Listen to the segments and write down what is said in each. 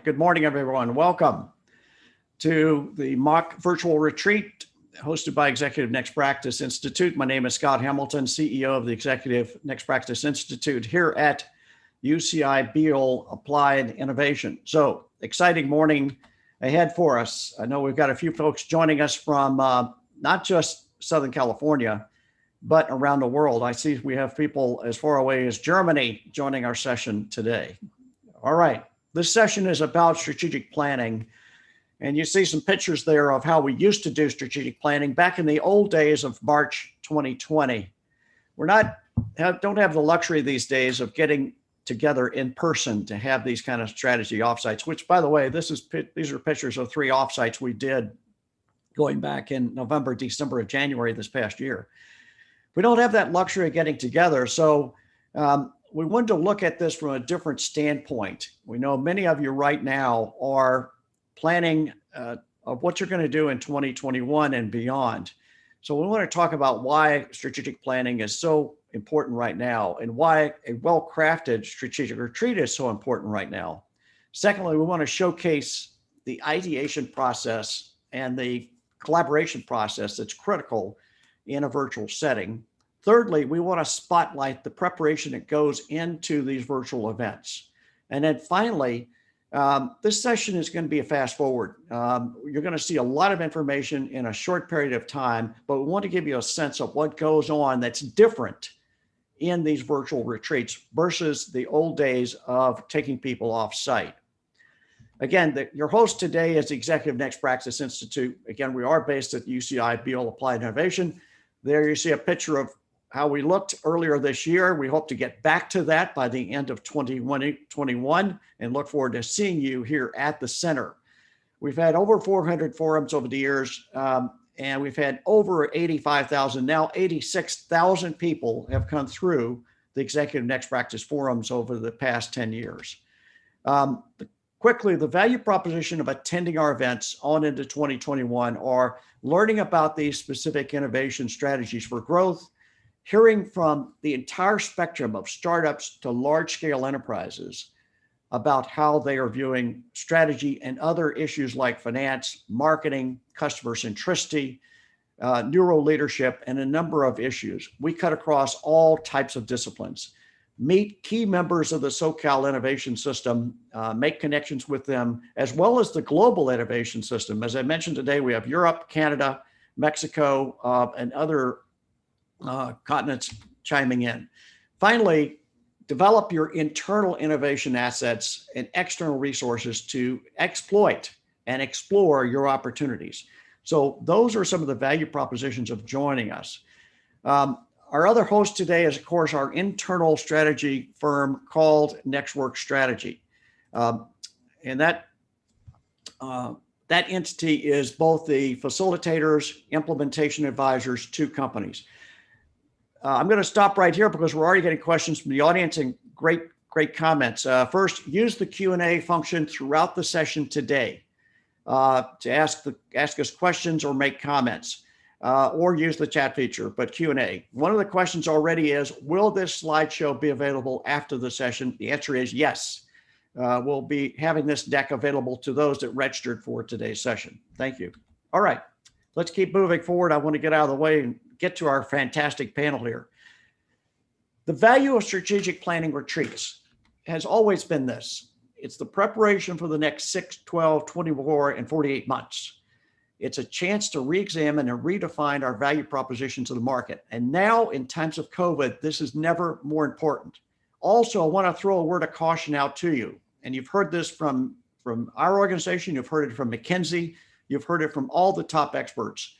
Good morning, everyone. Welcome to the mock virtual retreat hosted by Executive Next Practice Institute. My name is Scott Hamilton, CEO of the Executive Next Practice Institute here at UCI Beal Applied Innovation. So, exciting morning ahead for us. I know we've got a few folks joining us from not just Southern California, but around the world. I see we have people as far away as Germany joining our session today. All right. This session is about strategic planning, and you see some pictures there of how we used to do strategic planning back in the old days of March 2020. Don't have the luxury these days of getting together in person to have these kind of strategy offsites, which, by the way, these are pictures of 3 offsites we did going back in November, December, and January this past year. We don't have that luxury of getting together, so we wanted to look at this from a different standpoint. We know many of you right now are planning of what you're going to do in 2021 and beyond. So we want to talk about why strategic planning is so important right now and why a well-crafted strategic retreat is so important right now. Secondly, we want to showcase the ideation process and the collaboration process that's critical in a virtual setting. Thirdly, we want to spotlight the preparation that goes into these virtual events. And then finally, this session is going to be a fast forward. You're going to see a lot of information in a short period of time, but we want to give you a sense of what goes on that's different in these virtual retreats versus the old days of taking people off site. Again, your host today is the Executive Next Practice Institute. Again, we are based at UCI Beal Applied Innovation. There you see a picture of how we looked earlier this year. We hope to get back to that by the end of 2021 and look forward to seeing you here at the center. We've had over 400 forums over the years, and we've had over 85,000, now 86,000 people have come through the Executive Next Practice forums over the past 10 years. Quickly, the value proposition of attending our events on into 2021 are learning about these specific innovation strategies for growth, hearing from the entire spectrum of startups to large-scale enterprises about how they are viewing strategy and other issues like finance, marketing, customer centricity, neuro leadership, and a number of issues. We cut across all types of disciplines. Meet key members of the SoCal innovation system, make connections with them, as well as the global innovation system. As I mentioned today, we have Europe, Canada, Mexico, and other continents chiming in. Finally, develop your internal innovation assets and external resources to exploit and explore your opportunities. So those are some of the value propositions of joining us. Our other host today is, of course, our internal strategy firm called Nextwork Strategy. And that entity is both the facilitators, implementation advisors to companies. I'm going to stop right here because we're already getting questions from the audience and great comments. First, use the Q&A function throughout the session today to ask us questions or make comments, or use the chat feature, but Q&A. One of the questions already is, will this slideshow be available after the session? The answer is yes. We'll be having this deck available to those that registered for today's session. Thank you. All right, let's keep moving forward. I want to get out of the way and get to our fantastic panel here. The value of strategic planning retreats has always been this. It's the preparation for the next 6, 12, 24, and 48 months. It's a chance to re-examine and redefine our value proposition to the market. And now in times of COVID, this is never more important. Also, I want to throw a word of caution out to you. And you've heard this from our organization, you've heard it from McKinsey, you've heard it from all the top experts.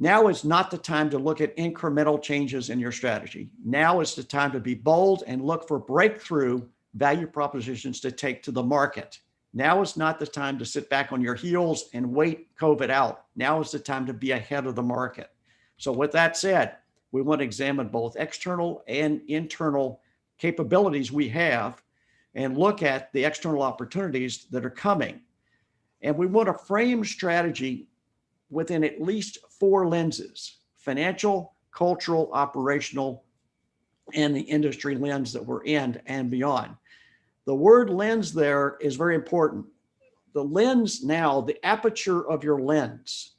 Now is not the time to look at incremental changes in your strategy. Now is the time to be bold and look for breakthrough value propositions to take to the market. Now is not the time to sit back on your heels and wait COVID out. Now is the time to be ahead of the market. So with that said, we want to examine both external and internal capabilities we have and look at the external opportunities that are coming. And we want to frame strategy within at least 4 lenses: financial, cultural, operational, and the industry lens that we're in and beyond. The word lens there is very important. the lens now, the aperture of your lens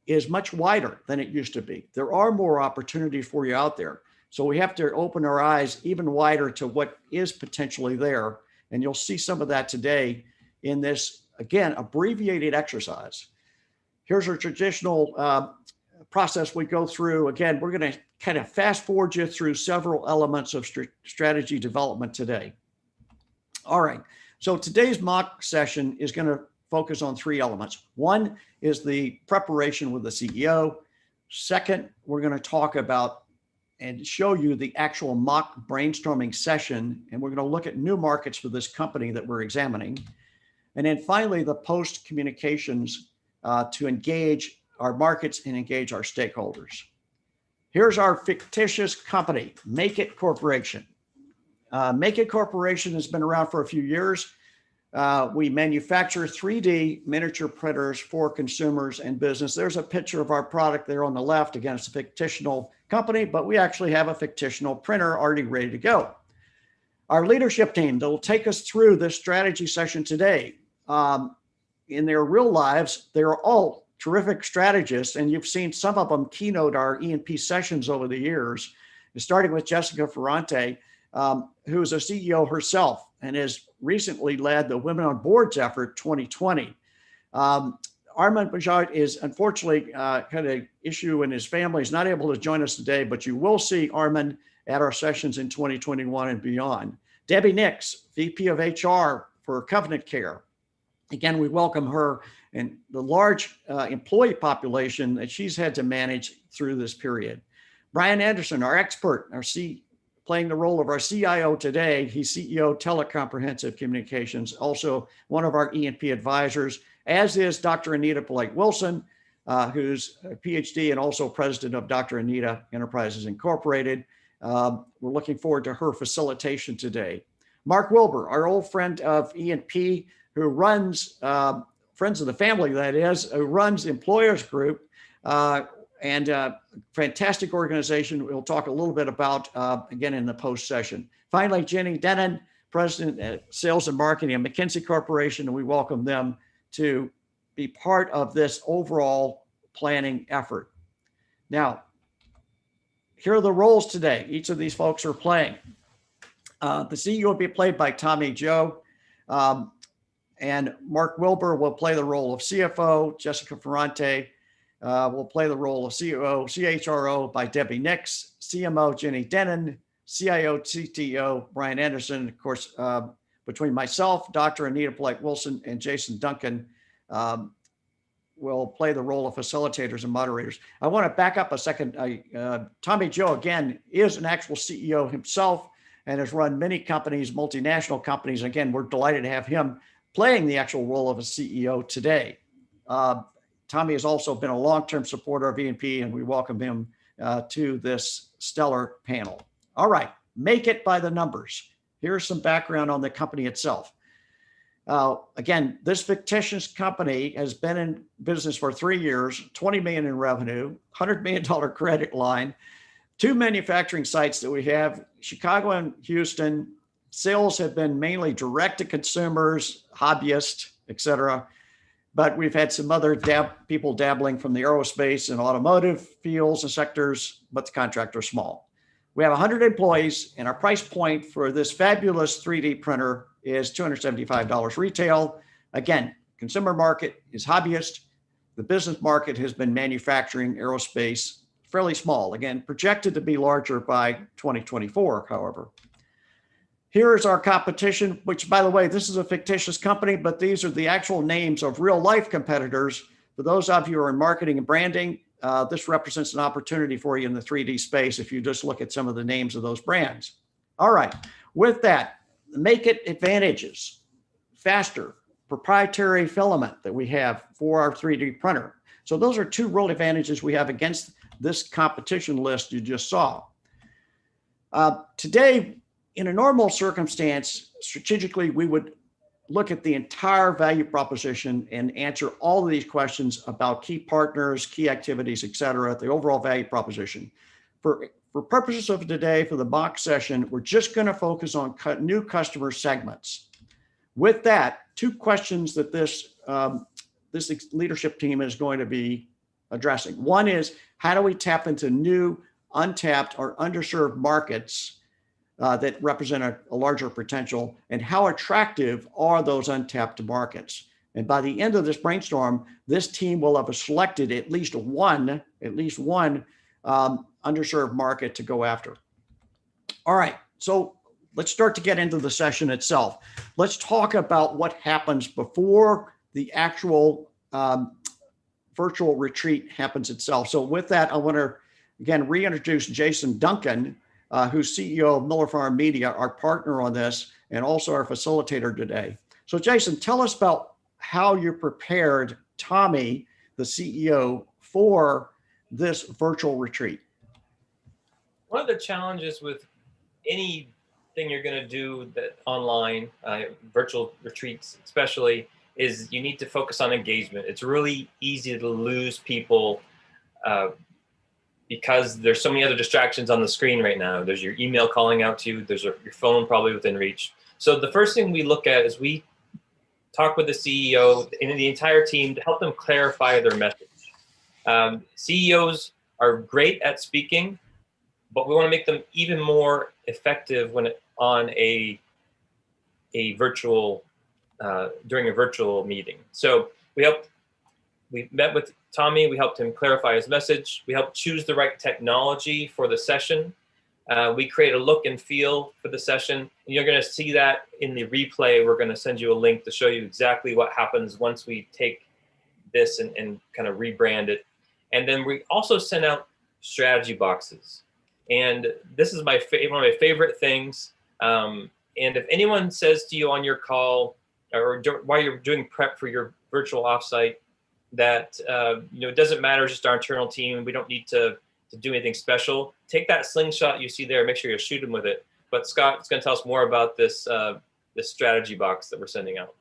is much wider than it used to be. There are more opportunities for you out there. So we have to open our eyes even wider to what is potentially there. And you'll see some of that today in this, again, abbreviated exercise. Here's our traditional process we go through. Again, we're going to kind of fast forward you through several elements of strategy development today. All right. So today's mock session is going to focus on three elements. One is the preparation with the CEO. Second, we're going to talk about and show you the actual mock brainstorming session. And we're going to look at new markets for this company that we're examining. And then finally, the post communications to engage our markets and engage our stakeholders. Here's our fictitious company, Make It Corporation. Make It Corporation has been around for a few years. We manufacture 3D miniature printers for consumers and business. There's a picture of our product there on the left. Again, it's a fictional company, but we actually have a fictional printer already ready to go. Our leadership team that will take us through this strategy session today, in their real lives, they're all terrific strategists, and you've seen some of them keynote our E&P sessions over the years, starting with Jessica Ferrante, who is a CEO herself and has recently led the Women on Boards effort 2020. Armand Bajaj is unfortunately had an issue in his family. He's not able to join us today, but you will see Armand at our sessions in 2021 and beyond. Debbie Nix, VP of HR for Covenant Care. Again, we welcome her and the large employee population that she's had to manage through this period. Brian Anderson, our expert, playing the role of our CIO today. He's CEO Telecomprehensive Communications, also one of our E&P advisors, as is Dr. Anita Polite-Wilson, who's a PhD and also president of Dr. Anita Enterprises Incorporated. We're looking forward to her facilitation today. Mark Wilbur, our old friend of E&P, who runs, friends of the family, that is, who runs Employers Group, and fantastic organization we'll talk a little bit about, again, in the post session. Finally, Jenny Denon, President at Sales and Marketing at McKinsey Corporation, and we welcome them to be part of this overall planning effort. Now, here are the roles today. Each of these folks are playing. The CEO will be played by Tommy Joe, and Mark Wilbur will play the role of CFO. Jessica Ferrante will play the role of CEO, CHRO by Debbie Nix, CMO Jenny Denon, CIO, CTO Brian Anderson. Of course, between myself, Dr. Anita Polite-Wilson, and Jason Duncan will play the role of facilitators and moderators. I want to back up a second. Tommy Joe, again, is an actual CEO himself and has run many companies, multinational companies. Again, we're delighted to have him playing the actual role of a CEO today. Tommy has also been a long-term supporter of E&P, and we welcome him to this stellar panel. All right, make it by the numbers. Here's some background on the company itself. Again, this fictitious company has been in business for 3 years, 20 million in revenue, $100 million credit line, 2 manufacturing sites that we have, Chicago and Houston. Sales have been mainly direct to consumers, hobbyists, et cetera. But we've had some other people dabbling from the aerospace and automotive fields and sectors, but the contracts are small. We have 100 employees, and our price point for this fabulous 3D printer is $275 retail. Again, consumer market is hobbyist. The business market has been manufacturing, aerospace, fairly small. Again, projected to be larger by 2024, however. Here is our competition, which, by the way, this is a fictitious company, but these are the actual names of real life competitors. For those of you who are in marketing and branding, this represents an opportunity for you in the 3D space if you just look at some of the names of those brands. All right, with that, make it advantages, faster, proprietary filament that we have for our 3D printer. So those are 2 real advantages we have against this competition list you just saw. Today, in a normal circumstance, strategically, we would look at the entire value proposition and answer all of these questions about key partners, key activities, et cetera, the overall value proposition. For purposes of today, for the mock session, we're just going to focus on new customer segments. With that, 2 questions that this this leadership team is going to be addressing. One is, how do we tap into new, untapped, or underserved markets that represent a larger potential, and how attractive are those untapped markets? And by the end of this brainstorm, this team will have selected at least one underserved market to go after. All right, so let's start to get into the session itself. Let's talk about what happens before the actual virtual retreat happens itself. So with that, I want to, again, reintroduce Jason Duncan, who's CEO of Miller Farm Media, our partner on this, and also our facilitator today. So Jason, tell us about how you prepared Tommy, the CEO, for this virtual retreat. One of the challenges with anything you're going to do that online, virtual retreats especially, is you need to focus on engagement. It's really easy to lose people because there's so many other distractions on the screen right now. There's your email calling out to you. There's your phone probably within reach. So the first thing we look at is we talk with the CEO and the entire team to help them clarify their message. CEOs are great at speaking, but we want to make them even more effective when on a virtual during a virtual meeting. So we met with Tommy. We helped him clarify his message. We helped choose the right technology for the session. We create a look and feel for the session. And you're going to see that in the replay. We're going to send you a link to show you exactly what happens once we take this and kind of rebrand it. And then we also send out strategy boxes. And this is one of my favorite things. And if anyone says to you on your call or while you're doing prep for your virtual offsite that it doesn't matter, just our internal team, we don't need to do anything special, take that slingshot you see there, make sure you shoot them with it. But Scott is going to tell us more about this this strategy box that we're sending out.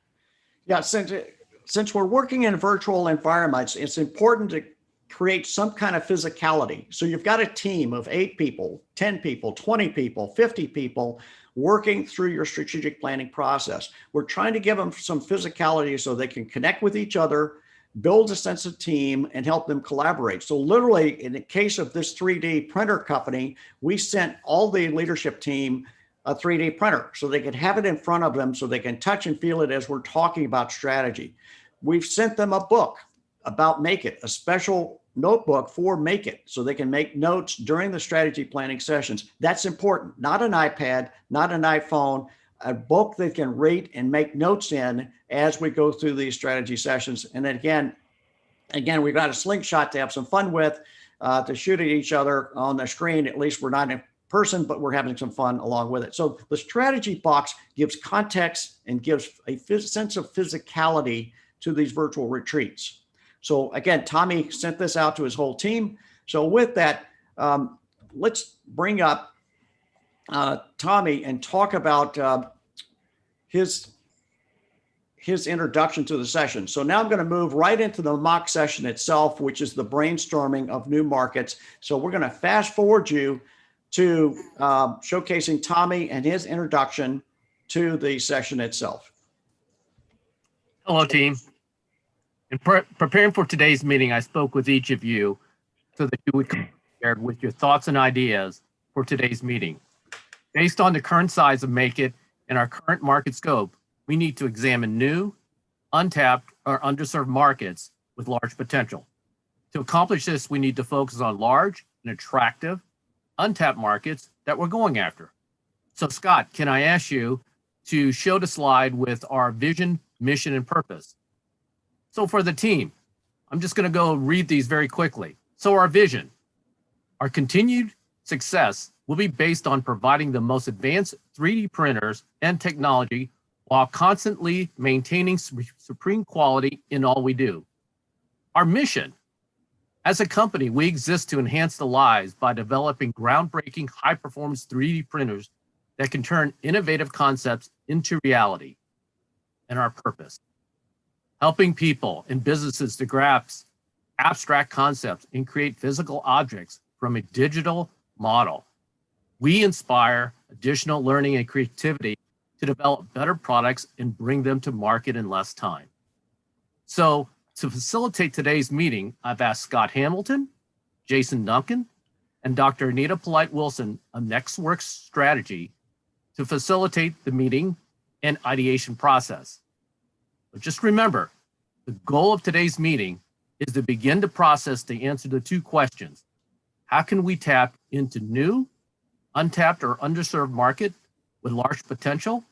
Yeah, since we're working in virtual environments, it's important to create some kind of physicality. So you've got a team of 8 people, 10 people, 20 people, 50 people working through your strategic planning process. We're trying to give them some physicality so they can connect with each other, build a sense of team, and help them collaborate. So literally, in the case of this 3D printer company, we sent all the leadership team a 3D printer so they could have it in front of them so they can touch and feel it as we're talking about strategy. We've sent them a book about Make It, a special notebook for Make It, so they can make notes during the strategy planning sessions. That's important. Not an iPad, not an iPhone, a book they can read and make notes in as we go through these strategy sessions. And then again, we've got a slingshot to have some fun with, to shoot at each other on the screen. At least we're not in person, but we're having some fun along with it. So the strategy box gives context and gives a sense of physicality to these virtual retreats. So again, Tommy sent this out to his whole team. So with that, let's bring up Tommy and talk about his introduction to the session. So now I'm going to move right into the mock session itself, which is the brainstorming of new markets. So we're going to fast forward you to showcasing Tommy and his introduction to the session itself. Hello, team. In preparing for today's meeting, I spoke with each of you so that you would come prepared with your thoughts and ideas for today's meeting. Based on the current size of Make It and our current market scope, we need to examine new, untapped, or underserved markets with large potential. To accomplish this, we need to focus on large and attractive, untapped markets that we're going after. So Scott, can I ask you to show the slide with our vision, mission, and purpose? So for the team, I'm just going to go read these very quickly. So our vision, our continued success will be based on providing the most advanced 3D printers and technology while constantly maintaining supreme quality in all we do. Our mission, as a company, we exist to enhance the lives by developing groundbreaking high-performance 3D printers that can turn innovative concepts into reality. And our purpose, helping people and businesses to grasp abstract concepts and create physical objects from a digital model. We inspire additional learning and creativity to develop better products and bring them to market in less time. So to facilitate today's meeting, I've asked Scott Hamilton, Jason Duncan, and Dr. Anita Polite-Wilson of NextWorks Strategy to facilitate the meeting and ideation process. But just remember, the goal of today's meeting is to begin the process to answer the two questions. How can we tap into new, untapped or underserved market with large potential?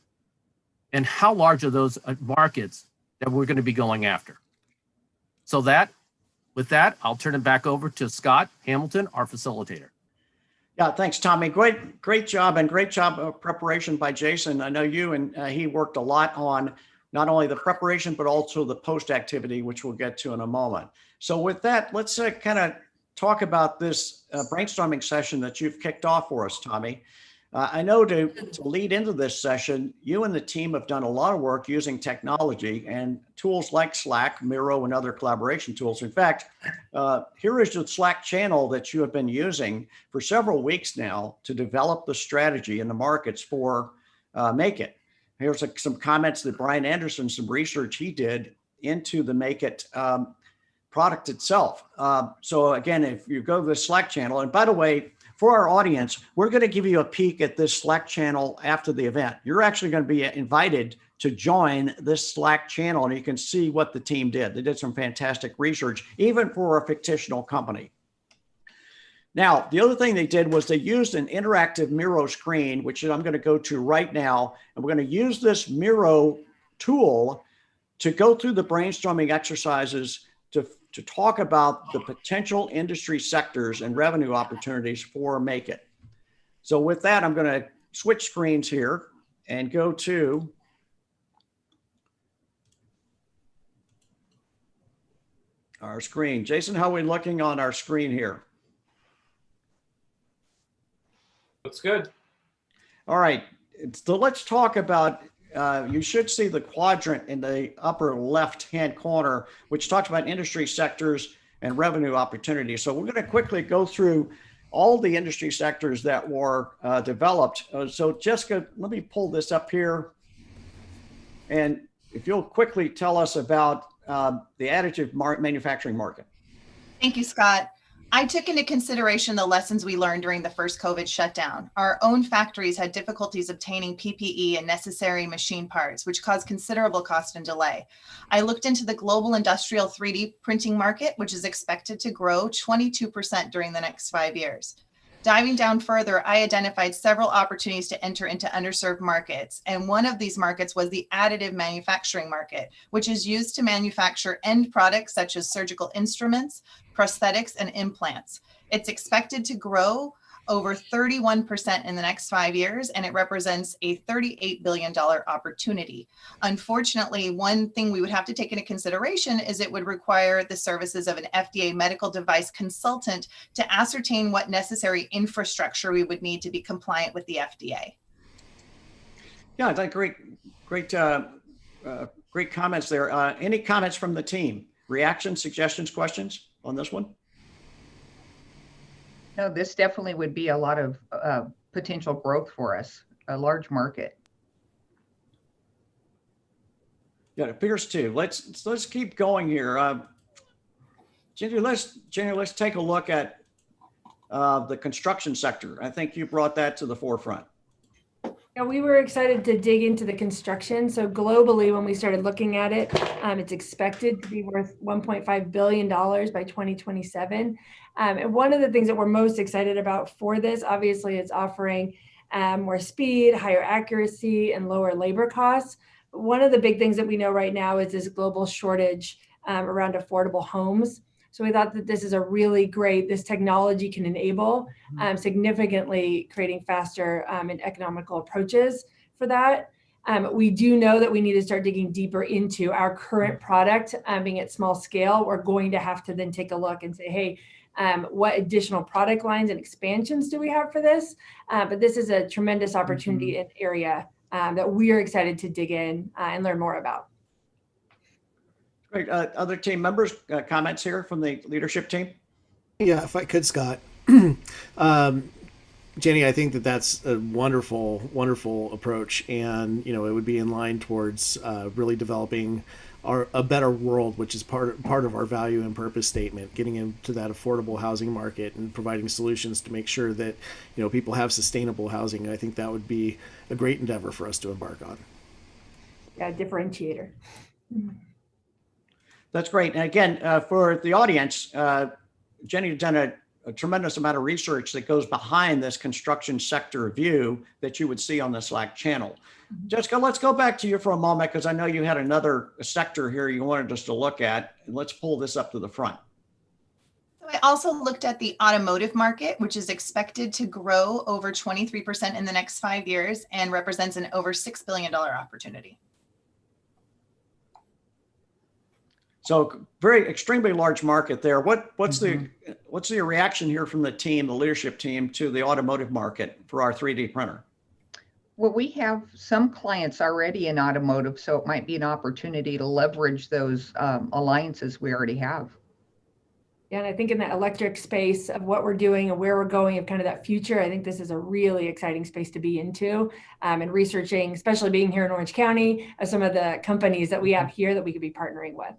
And how large are those markets that we're going to be going after? So with that, I'll turn it back over to Scott Hamilton, our facilitator. Yeah, thanks, Tommy. Great job, and great job of preparation by Jason. I know you and he worked a lot on not only the preparation, but also the post activity, which we'll get to in a moment. So with that, let's kind of talk about this brainstorming session that you've kicked off for us, Tommy. I know to lead into this session, you and the team have done a lot of work using technology and tools like Slack, Miro, and other collaboration tools. In fact, here is the Slack channel that you have been using for several weeks now to develop the strategy in the markets for Make It. Here's some comments that Brian Anderson, some research he did into the Make It product itself. So again, if you go to the Slack channel, and by the way, for our audience, we're going to give you a peek at this Slack channel after the event. You're actually going to be invited to join this Slack channel, and you can see what the team did. They did some fantastic research, even for a fictional company. Now, the other thing they did was they used an interactive Miro screen, which I'm going to go to right now, and we're going to use this Miro tool to go through the brainstorming exercises to talk about the potential industry sectors and revenue opportunities for Make It. So with that, I'm going to switch screens here and go to our screen. Jason, how are we looking on our screen here? Looks good. All right, so let's talk about you should see the quadrant in the upper left-hand corner, which talks about industry sectors and revenue opportunities. So we're going to quickly go through all the industry sectors that were developed. So Jessica, let me pull this up here. And if you'll quickly tell us about the additive manufacturing market. Thank you, Scott. I took into consideration the lessons we learned during the first COVID shutdown. Our own factories had difficulties obtaining PPE and necessary machine parts, which caused considerable cost and delay. I looked into the global industrial 3D printing market, which is expected to grow 22% during the next 5 years. Diving down further, I identified several opportunities to enter into underserved markets. And one of these markets was the additive manufacturing market, which is used to manufacture end products such as surgical instruments, prosthetics, and implants. It's expected to grow over 31% in the next 5 years, and it represents a $38 billion opportunity. Unfortunately, one thing we would have to take into consideration is it would require the services of an FDA medical device consultant to ascertain what necessary infrastructure we would need to be compliant with the FDA. Yeah, I think great comments there. Any comments from the team? Reactions, suggestions, questions on this one? No, this definitely would be a lot of potential growth for us, a large market. Yeah, it appears to. Let's keep going here. Ginger, let's take a look at the construction sector. I think you brought that to the forefront. Yeah, we were excited to dig into the construction. So globally, when we started looking at it, it's expected to be worth $1.5 billion by 2027. And one of the things that we're most excited about for this, obviously, it's offering more speed, higher accuracy, and lower labor costs. But one of the big things that we know right now is this global shortage around affordable homes. So we thought that this is a really great, this technology can enable significantly creating faster and economical approaches for that. We do know that we need to start digging deeper into our current product, being at small scale. We're going to have to then take a look and say, hey, what additional product lines and expansions do we have for this? But this is a tremendous opportunity and area that we are excited to dig in and learn more about. Great. Other team members, comments here from the leadership team? Yeah, if I could, Scott. Jenny, I think that's a wonderful approach, and it would be in line towards really developing a better world, which is part of our value and purpose statement, getting into that affordable housing market and providing solutions to make sure that, people have sustainable housing. I think that would be a great endeavor for us to embark on. Yeah, differentiator. That's great. And again, for the audience, Jenny has done a tremendous amount of research that goes behind this construction sector view that you would see on the Slack channel. Jessica, let's go back to you for a moment, because I know you had another sector here you wanted us to look at. And let's pull this up to the front. So I also looked at the automotive market, which is expected to grow over 23% in the next 5 years and represents an over $6 billion opportunity. So very extremely large market there. What's the reaction here from the team, the leadership team, to the automotive market for our 3D printer? Well, we have some clients already in automotive, so it might be an opportunity to leverage those alliances we already have. Yeah, and I think in that electric space of what we're doing and where we're going of kind of that future, I think this is a really exciting space to be into, and researching, especially being here in Orange County, some of the companies that we have here that we could be partnering with.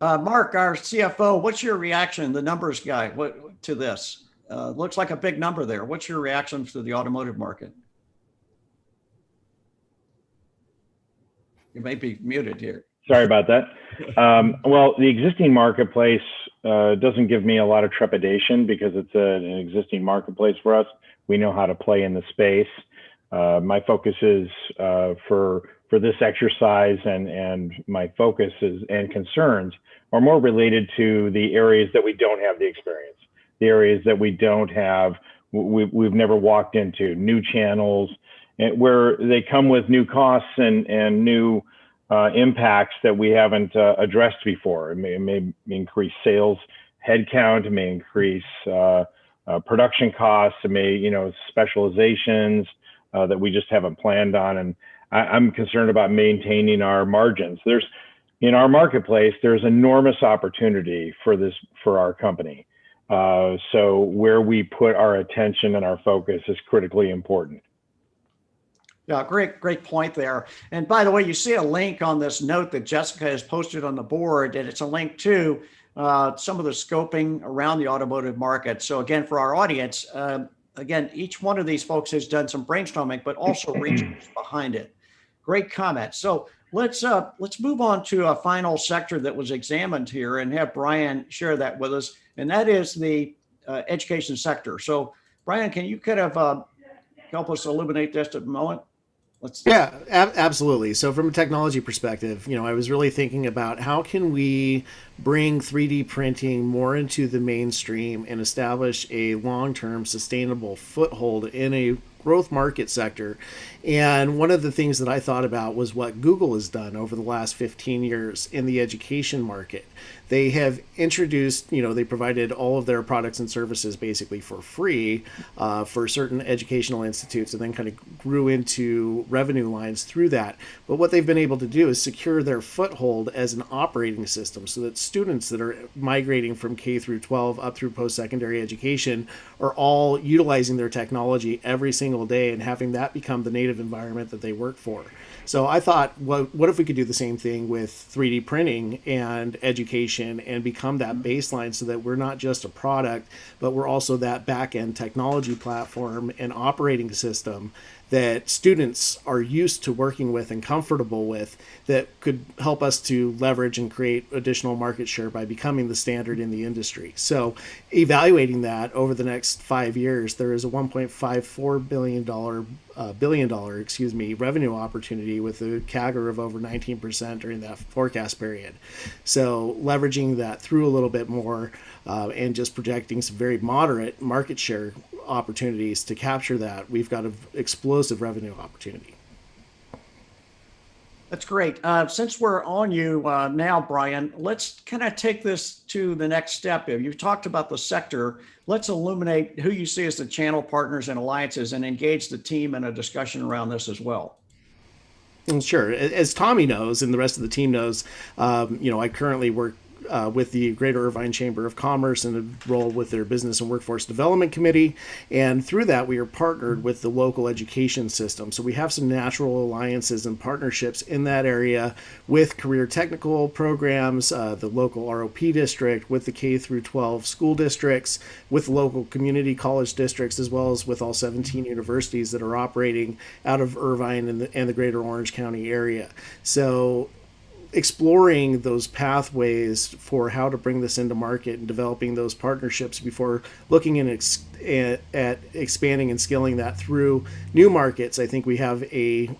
Mark, our CFO, what's your reaction, the numbers guy, to this? Looks like a big number there. What's your reaction to the automotive market? You may be muted here. Sorry about that. Well, the existing marketplace doesn't give me a lot of trepidation because it's an existing marketplace for us. We know how to play in the space. My focus is for this exercise, and my focus and concerns are more related to the areas that we don't have the experience, the areas that we don't have, we've never walked into, new channels, where they come with new costs and new impacts that we haven't addressed before. It may increase sales headcount, it may increase production costs, it may, specializations that we just haven't planned on. And I'm concerned about maintaining our margins. In our marketplace, there's enormous opportunity for our company. So where we put our attention and our focus is critically important. Yeah, great point there. And by the way, you see a link on this note that Jessica has posted on the board, and it's a link to some of the scoping around the automotive market. So again, for our audience, again, each one of these folks has done some brainstorming, but also research behind it. Great comment. So let's move on to a final sector that was examined here and have Brian share that with us, and that is the education sector. So Brian, can you kind of help us illuminate this at the moment? Yeah, absolutely. So from a technology perspective, I was really thinking about how can we bring 3D printing more into the mainstream and establish a long-term sustainable foothold in a growth market sector. And one of the things that I thought about was what Google has done over the last 15 years in the education market. They have introduced, they provided all of their products and services basically for free for certain educational institutes, and then kind of grew into revenue lines through that. But what they've been able to do is secure their foothold as an operating system so that students that are migrating from K through 12 up through post-secondary education are all utilizing their technology every single day and having that become the native environment that they work for. So I thought, what if we could do the same thing with 3D printing and education and become that baseline so that we're not just a product, but we're also that back-end technology platform and operating system that students are used to working with and comfortable with, that could help us to leverage and create additional market share by becoming the standard in the industry. So evaluating that over the next 5 years, there is a $1.54 billion revenue opportunity with a CAGR of over 19% during that forecast period. So leveraging that through a little bit more and just projecting some very moderate market share opportunities to capture that, we've got an explosive revenue opportunity. That's great. Since we're on you now, Brian, let's kind of take this to the next step. You've talked about the sector. Let's illuminate who you see as the channel partners and alliances and engage the team in a discussion around this as well. Sure. As Tommy knows and the rest of the team knows, I currently work with the Greater Irvine Chamber of Commerce and enrolled with their Business and Workforce Development Committee. And through that, we are partnered with the local education system. So we have some natural alliances and partnerships in that area with career technical programs, the local ROP district, with the K through 12 school districts, with local community college districts, as well as with all 17 universities that are operating out of Irvine and the greater Orange County area. So exploring those pathways for how to bring this into market and developing those partnerships before looking at expanding and scaling that through new markets, I think we have a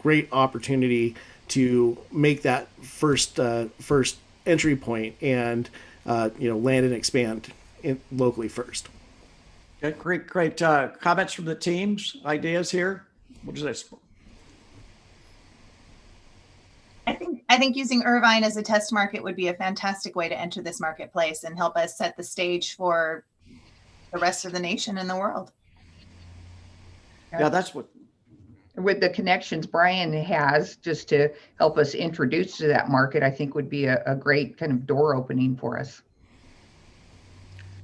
great opportunity to make that first entry point and land and expand locally first. Okay, great comments from the teams, ideas here. What is this? I think using Irvine as a test market would be a fantastic way to enter this marketplace and help us set the stage for the rest of the nation and the world. Yeah, that's what. With the connections Brian has, just to help us introduce to that market, I think would be a great kind of door opening for us.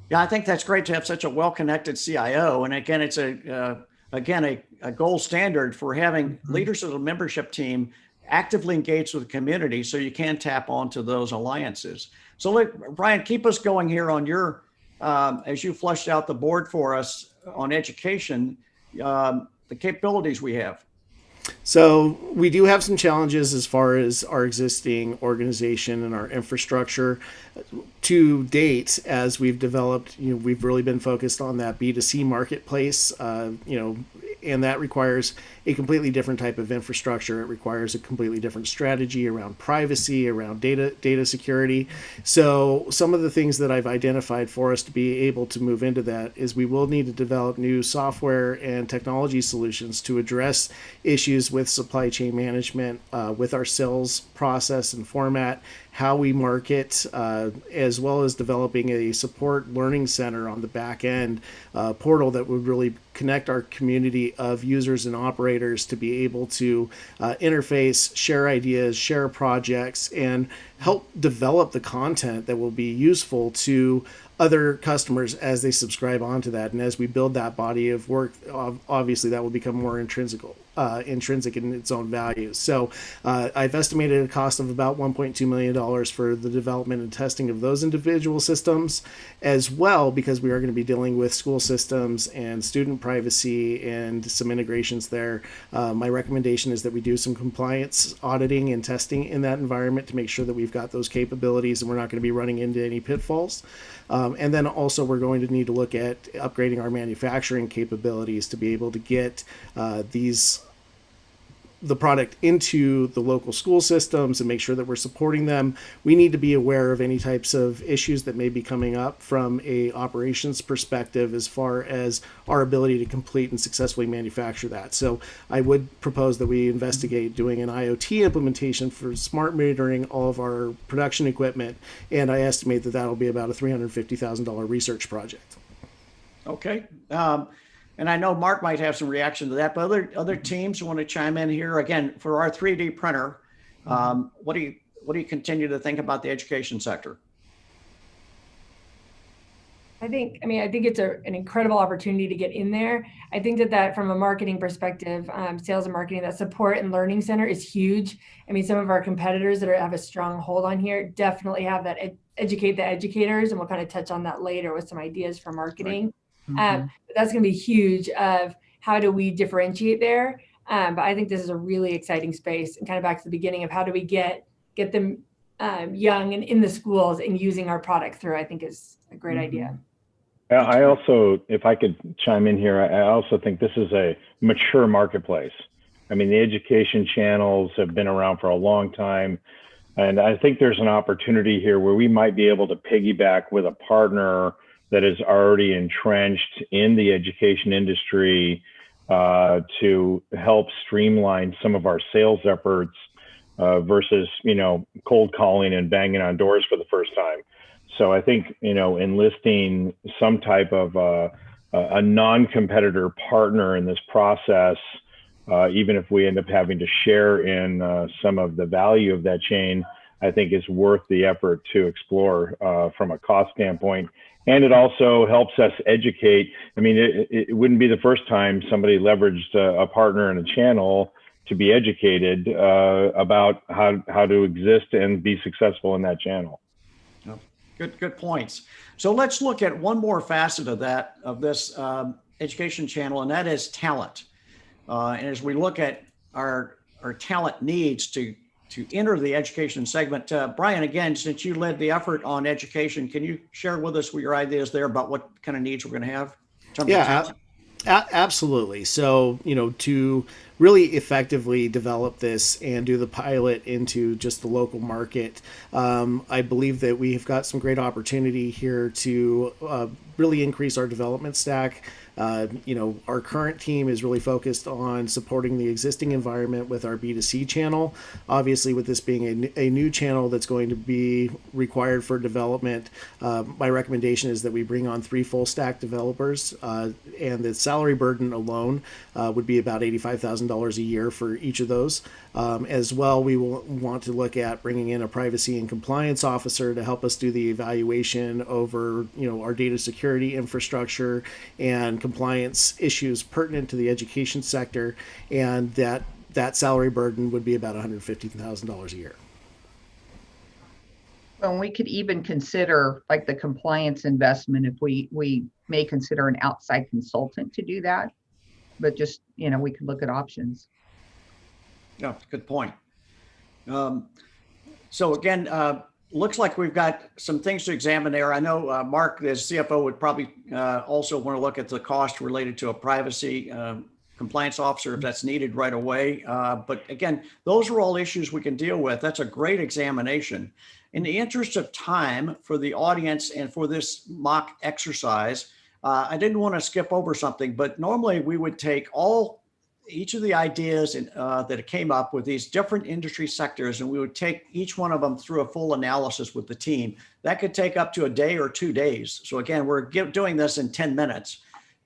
Yeah, I think that's great to have such a well-connected CIO. And again, it's a gold standard for having leaders of the membership team actively engaged with the community, so you can tap onto those alliances. So Brian, keep us going here on your, as you fleshed out the board for us on education, the capabilities we have. So we do have some challenges as far as our existing organization and our infrastructure. To date, as we've developed, we've really been focused on that B2C marketplace, and that requires a completely different type of infrastructure. It requires a completely different strategy around privacy, around data security. So some of the things that I've identified for us to be able to move into that is we will need to develop new software and technology solutions to address issues with supply chain management, with our sales process and format, how we market, as well as developing a support learning center on the back end portal that would really connect our community of users and operators to be able to interface, share ideas, share projects, and help develop the content that will be useful to other customers as they subscribe onto that. And as we build that body of work, obviously that will become more intrinsic in its own value. So I've estimated a cost of about $1.2 million for the development and testing of those individual systems as well, because we are going to be dealing with school systems and student privacy and some integrations there. My recommendation is that we do some compliance auditing and testing in that environment to make sure that we've got those capabilities and we're not going to be running into any pitfalls. And then also we're going to need to look at upgrading our manufacturing capabilities to be able to get the product into the local school systems and make sure that we're supporting them. We need to be aware of any types of issues that may be coming up from a operations perspective as far as our ability to complete and successfully manufacture that. So I would propose that we investigate doing an IoT implementation for smart metering all of our production equipment, and I estimate that that'll be about a $350,000 research project. Okay. And I know Mark might have some reaction to that, but other teams want to chime in here. Again, for our 3D printer, what do you continue to think about the education sector? I think it's an incredible opportunity to get in there. I think that from a marketing perspective, sales and marketing, that support and learning center is huge. I mean, some of our competitors that have a strong hold on here definitely have that educate the educators, and we'll kind of touch on that later with some ideas for marketing. Right. That's going to be huge of how do we differentiate there. But I think this is a really exciting space, and kind of back to the beginning of how do we get them young and in the schools and using our product through, I think is a great idea. I also, if I could chime in here, I also think this is a mature marketplace. I mean, the education channels have been around for a long time. And I think there's an opportunity here where we might be able to piggyback with a partner that is already entrenched in the education industry to help streamline some of our sales efforts versus, cold calling and banging on doors for the first time. So I think, enlisting some type of a non-competitor partner in this process, even if we end up having to share in some of the value of that chain, I think is worth the effort to explore from a cost standpoint. And it also helps us educate. I mean, it wouldn't be the first time somebody leveraged a partner in a channel to be educated about how to exist and be successful in that channel. Good points. So let's look at one more facet of this education channel, and that is talent. And as we look at our talent needs to enter the education segment, Brian, again, since you led the effort on education, can you share with us what your ideas there about what kind of needs we're going to have in terms of talent? Absolutely. So, to really effectively develop this and do the pilot into just the local market, I believe that we've got some great opportunity here to really increase our development stack. Our current team is really focused on supporting the existing environment with our B2C channel. Obviously, with this being a new channel that's going to be required for development, my recommendation is that we bring on 3 full stack developers, and the salary burden alone would be about $85,000 a year for each of those. As well, we will want to look at bringing in a privacy and compliance officer to help us do the evaluation over, our data security infrastructure and compliance issues pertinent to the education sector, and that salary burden would be about $150,000 a year. Well, we could even consider like the compliance investment if we may consider an outside consultant to do that, but just, we could look at options. Yeah, good point. So again, looks like we've got some things to examine there. I know Mark, as CFO, would probably also want to look at the cost related to a privacy compliance officer if that's needed right away. But again, those are all issues we can deal with. That's a great examination. In the interest of time for the audience and for this mock exercise, I didn't want to skip over something, but normally we would take each of the ideas that came up with these different industry sectors, and we would take each one of them through a full analysis with the team. That could take up to a day or 2 days. So again, we're doing this in 10 minutes.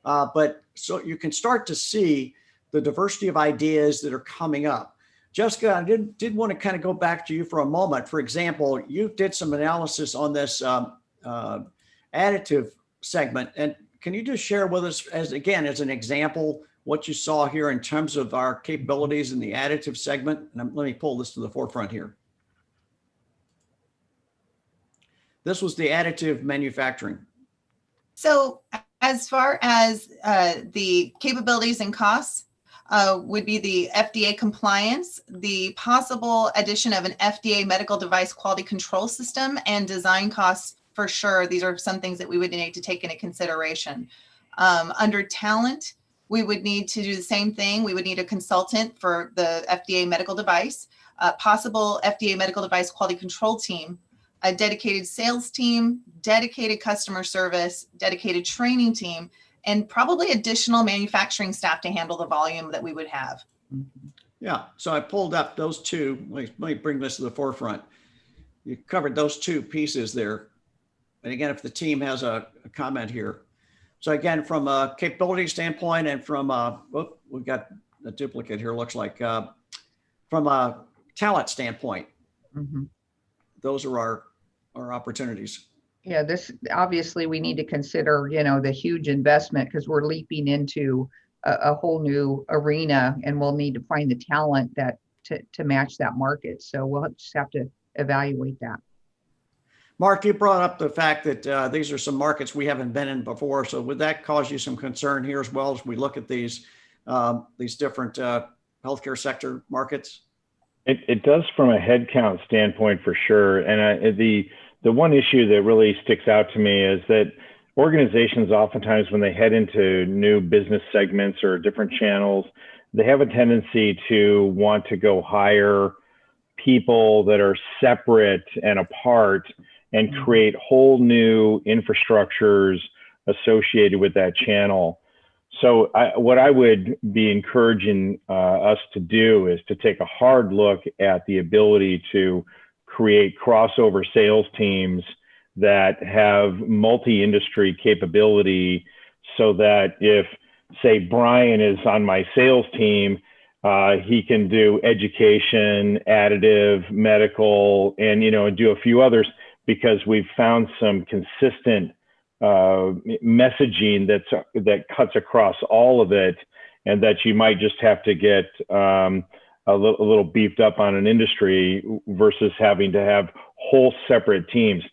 But so you can start to see the diversity of ideas that are coming up. Jessica, I did want to kind of go back to you for a moment. For example, you did some analysis on this additive segment. And can you just share with us, as an example, what you saw here in terms of our capabilities in the additive segment? And let me pull this to the forefront here. This was the additive manufacturing. So as far as the capabilities and costs, would be the FDA compliance, the possible addition of an FDA medical device quality control system, and design costs for sure. These are some things that we would need to take into consideration. Under talent, we would need to do the same thing. We would need a consultant for the FDA medical device, possible FDA medical device quality control team, a dedicated sales team, dedicated customer service, dedicated training team, and probably additional manufacturing staff to handle the volume that we would have. Yeah, so I pulled up those two. Let me bring this to the forefront. You covered those two pieces there. And again, if the team has a comment here. So again, from a capability standpoint and from we've got a duplicate here, looks like, from a talent standpoint, those are our opportunities. Yeah, this obviously we need to consider, the huge investment because we're leaping into a whole new arena, and we'll need to find the talent that to match that market. So we'll just have to evaluate that. Mark, you brought up the fact that these are some markets we haven't been in before. So would that cause you some concern here as well as we look at these different healthcare sector markets? It does from a headcount standpoint for sure. And the one issue that really sticks out to me is that organizations oftentimes when they head into new business segments or different channels, they have a tendency to want to go hire people that are separate and apart and create whole new infrastructures associated with that channel. So what I would be encouraging us to do is to take a hard look at the ability to create crossover sales teams that have multi-industry capability so that if, say, Brian is on my sales team, He can do education, additive, medical, and do a few others, because we've found some consistent messaging that cuts across all of it, and that you might just have to get a little beefed up on an industry versus having to have whole separate teams.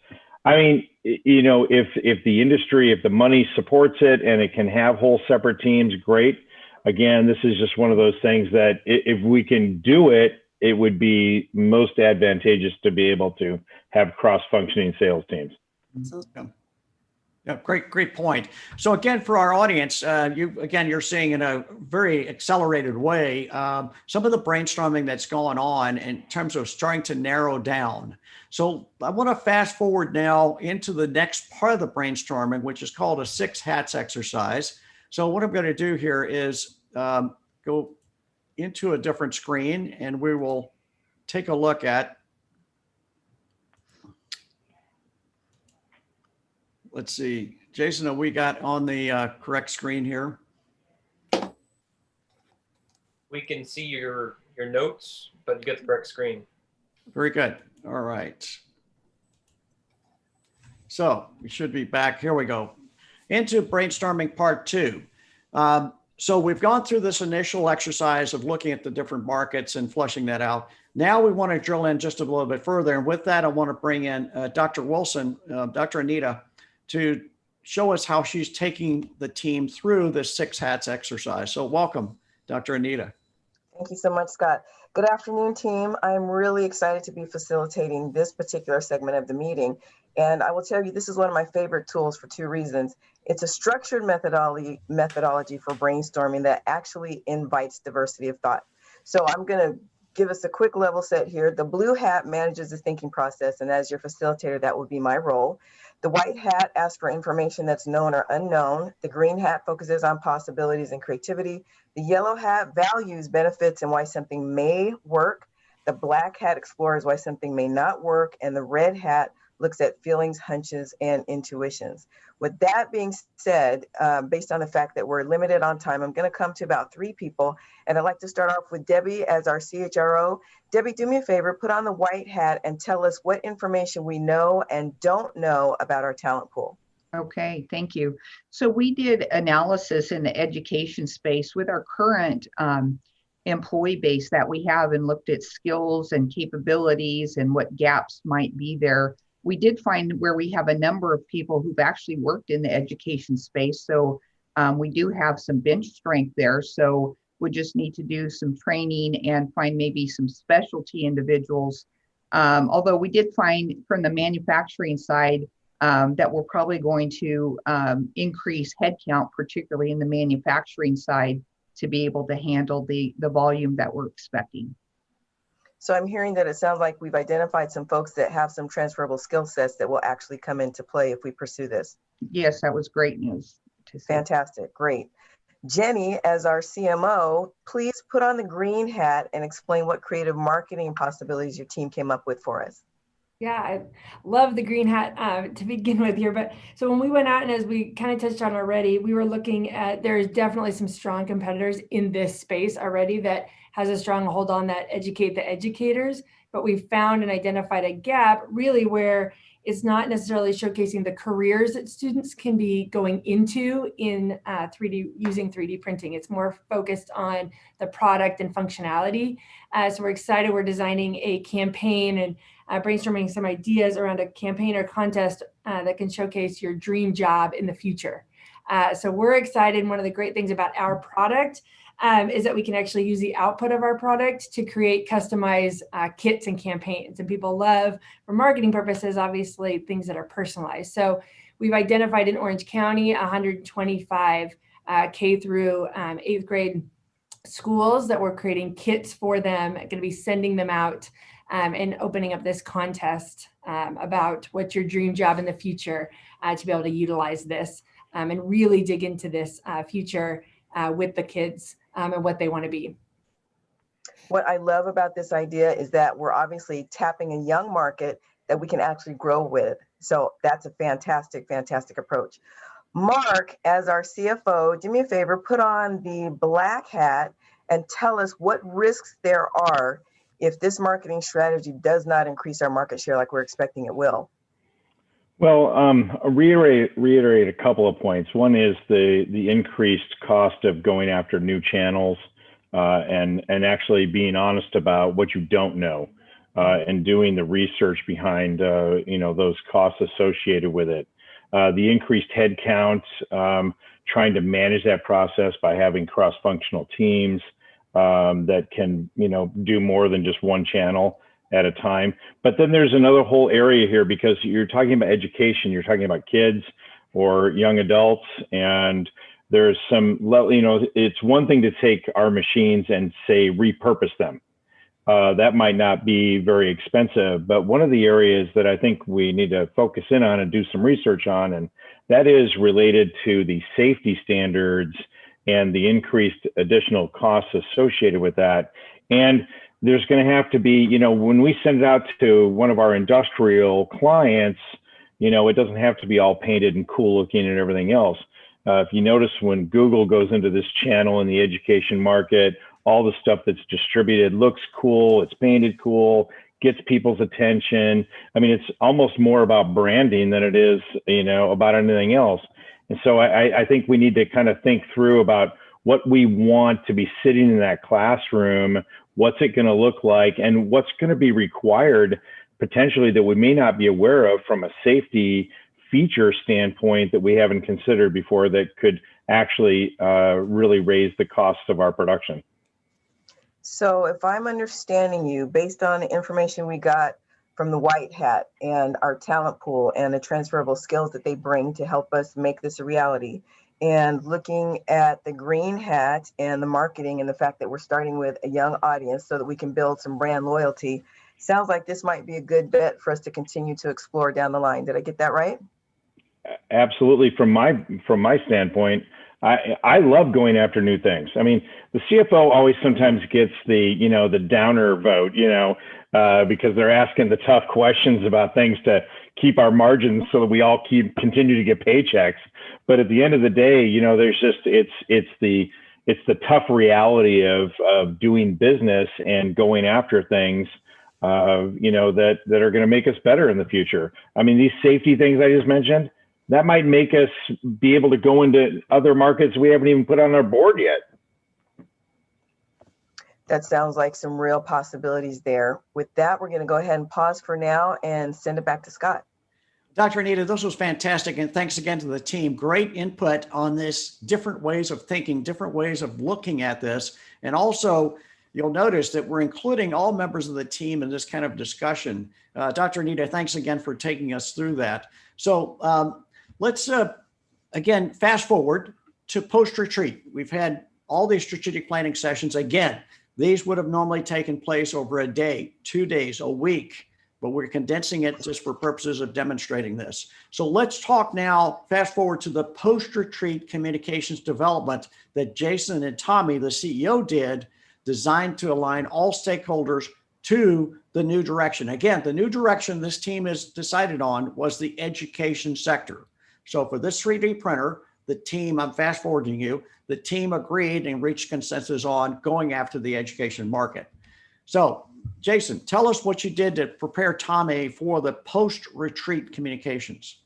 I mean, if the industry, if the money supports it and it can have whole separate teams, great. Again, this is just one of those things that if we can do it, it would be most advantageous to be able to have cross-functioning sales teams. Yeah, great point. So again, for our audience, you're seeing in a very accelerated way some of the brainstorming that's going on in terms of starting to narrow down. So I want to fast forward now into the next part of the brainstorming, which is called a 6 hats exercise. So what I'm going to do here is go into a different screen, and we will take a look at, let's see, Jason, have we got on the correct screen here? We can see your notes, but you get the correct screen. Very good. All right. So we should be back. Here we go. Into brainstorming part 2. So we've gone through this initial exercise of looking at the different markets and fleshing that out. Now we want to drill in just a little bit further. And with that, I want to bring in Dr. Wilson, Dr. Anita, to show us how she's taking the team through this 6 hats exercise. So welcome, Dr. Anita. Thank you so much, Scott. Good afternoon, team. I'm really excited to be facilitating this particular segment of the meeting. And I will tell you, this is one of my favorite tools for 2 reasons. It's a structured methodology for brainstorming that actually invites diversity of thought. So I'm going to give us a quick level set here. The blue hat manages the thinking process, and as your facilitator, that would be my role. The white hat asks for information that's known or unknown. The green hat focuses on possibilities and creativity. The yellow hat values benefits and why something may work. The black hat explores why something may not work. And the red hat looks at feelings, hunches, and intuitions. With that being said, based on the fact that we're limited on time, I'm going to come to about 3 people. And I'd like to start off with Debbie as our CHRO. Debbie, do me a favor, put on the white hat and tell us what information we know and don't know about our talent pool. Okay, thank you. So we did analysis in the education space with our current employee base that we have, and looked at skills and capabilities and what gaps might be there. We did find where we have a number of people who've actually worked in the education space. So we do have some bench strength there. So we just need to do some training and find maybe some specialty individuals. Although we did find from the manufacturing side that we're probably going to increase headcount, particularly in the manufacturing side, to be able to handle the volume that we're expecting. So I'm hearing that it sounds like we've identified some folks that have some transferable skill sets that will actually come into play if we pursue this. Yes, that was great news to say. Fantastic, great. Jenny, as our CMO, please put on the green hat and explain what creative marketing possibilities your team came up with for us. Yeah, I love the green hat to begin with here. But so when we went out, and as we kind of touched on already, we were looking at, there's definitely some strong competitors in this space already that has a strong hold on that educate the educators. But we found and identified a gap really where it's not necessarily showcasing the careers that students can be going into in 3D, using 3D printing. It's more focused on the product and functionality. So we're excited. We're designing a campaign and brainstorming some ideas around a campaign or contest that can showcase your dream job in the future. So we're excited. And one of the great things about our product is that we can actually use the output of our product to create customized kits and campaigns. And people love, for marketing purposes, obviously, things that are personalized. So we've identified in Orange County 125 K through 8th grade schools that we're creating kits for them, going to be sending them out and opening up this contest about what's your dream job in the future to be able to utilize this and really dig into this future with the kids and what they want to be. What I love about this idea is that we're obviously tapping a young market that we can actually grow with. So that's a fantastic, fantastic approach. Mark, as our CFO, do me a favor, put on the black hat and tell us what risks there are if this marketing strategy does not increase our market share like we're expecting it will. Well, I'll reiterate a couple of points. One is the increased cost of going after new channels and actually being honest about what you don't know and doing the research behind those costs associated with it. The increased headcount, trying to manage that process by having cross-functional teams that can do more than just one channel at a time. But then there's another whole area here, because you're talking about education, you're talking about kids or young adults, and there's some, it's one thing to take our machines and say repurpose them. That might not be very expensive, but one of the areas that I think we need to focus in on and do some research on, and that is related to the safety standards and the increased additional costs associated with that. And there's going to have to be, when we send it out to one of our industrial clients, it doesn't have to be all painted and cool looking and everything else. If you notice, when Google goes into this channel in the education market, all the stuff that's distributed looks cool, it's painted cool, gets people's attention. I mean, it's almost more about branding than it is, about anything else. And so I think we need to kind of think through about what we want to be sitting in that classroom, what's it going to look like, and what's going to be required potentially that we may not be aware of from a safety feature standpoint that we haven't considered before that could actually really raise the cost of our production. So if I'm understanding you, based on the information we got from the white hat and our talent pool and the transferable skills that they bring to help us make this a reality, and looking at the green hat and the marketing and the fact that we're starting with a young audience so that we can build some brand loyalty, sounds like this might be a good bet for us to continue to explore down the line. Did I get that right? Absolutely. From my standpoint, I love going after new things. I mean, the CFO always sometimes gets the downer vote, because they're asking the tough questions about things to keep our margins so that we all continue to get paychecks. But at the end of the day, there's just, it's the tough reality of doing business and going after things, that are going to make us better in the future. I mean, these safety things I just mentioned, that might make us be able to go into other markets we haven't even put on our board yet. That sounds like some real possibilities there. With that, we're going to go ahead and pause for now and send it back to Scott. Dr. Anita, this was fantastic. And thanks again to the team. Great input on this, different ways of thinking, different ways of looking at this. And also, you'll notice that we're including all members of the team in this kind of discussion. Dr. Anita, thanks again for taking us through that. So let's, again, fast forward to post-retreat. We've had all these strategic planning sessions. Again, these would have normally taken place over a day, 2 days, a week, but we're condensing it just for purposes of demonstrating this. So let's talk now, fast forward to the post-retreat communications development that Jason and Tommy, the CEO, did, designed to align all stakeholders to the new direction. Again, the new direction this team has decided on was the education sector. So for this 3D printer, the team, I'm fast forwarding you, the team agreed and reached consensus on going after the education market. So Jason, tell us what you did to prepare Tommy for the post-retreat communications.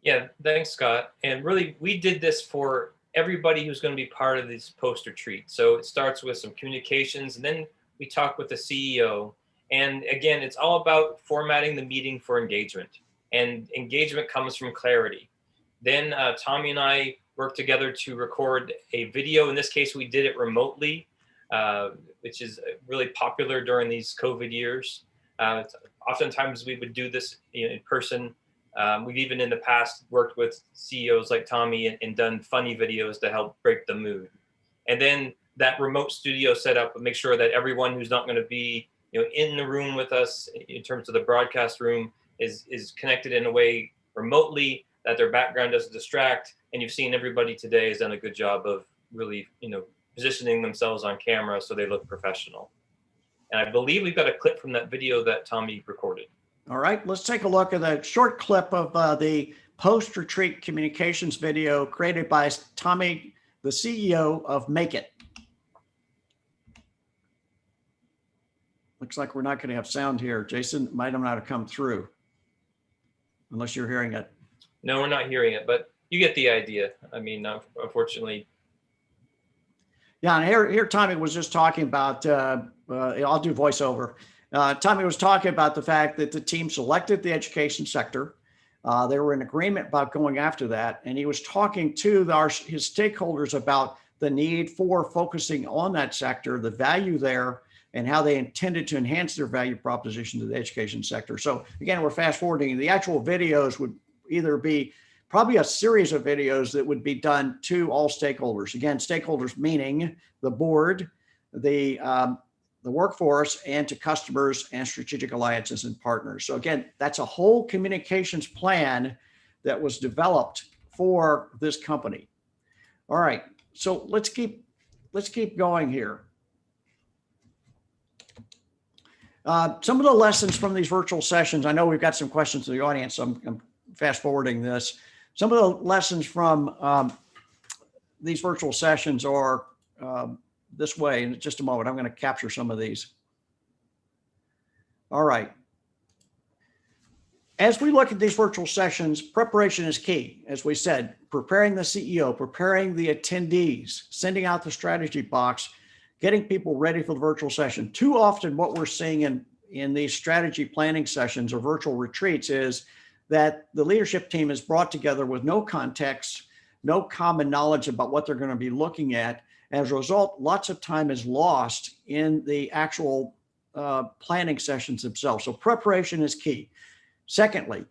Yeah, thanks, Scott. And really, we did this for everybody who's going to be part of this post-retreat. So it starts with some communications, and then we talk with the CEO. And again, it's all about formatting the meeting for engagement. And engagement comes from clarity. Then Tommy and I worked together to record a video. In this case, we did it remotely, which is really popular during these COVID years. Oftentimes we would do this in person. We've even in the past worked with CEOs like Tommy and done funny videos to help break the mood. And then that remote studio setup would make sure that everyone who's not going to be in the room with us in terms of the broadcast room is connected in a way remotely that their background doesn't distract. And you've seen everybody today has done a good job of really, positioning themselves on camera so they look professional. And I believe we've got a clip from that video that Tommy recorded. All right, let's take a look at a short clip of the post-retreat communications video created by Tommy, the CEO of Make It. Looks like we're not going to have sound here. Jason might not have come through unless you're hearing it. No, we're not hearing it, but you get the idea. I mean, unfortunately. Yeah, and here Tommy was just talking about, I'll do voiceover. Tommy was talking about the fact that the team selected the education sector. They were in agreement about going after that. And he was talking to his stakeholders about the need for focusing on that sector, the value there, and how they intended to enhance their value proposition to the education sector. So again, we're fast forwarding. The actual videos would either be probably a series of videos that would be done to all stakeholders. Again, stakeholders meaning the board, the workforce, and to customers and strategic alliances and partners. So again, that's a whole communications plan that was developed for this company. All right, so let's keep going here. Some of the lessons from these virtual sessions, I know we've got some questions to the audience, so I'm fast forwarding this. Some of the lessons from these virtual sessions are this way. In just a moment, I'm going to capture some of these. All right. As we look at these virtual sessions, preparation is key. As we said, preparing the CEO, preparing the attendees, sending out the strategy box, getting people ready for the virtual session. Too often what we're seeing in these strategy planning sessions or virtual retreats is that the leadership team is brought together with no context, no common knowledge about what they're going to be looking at. As a result, lots of time is lost in the actual planning sessions themselves. So preparation is key. Secondly,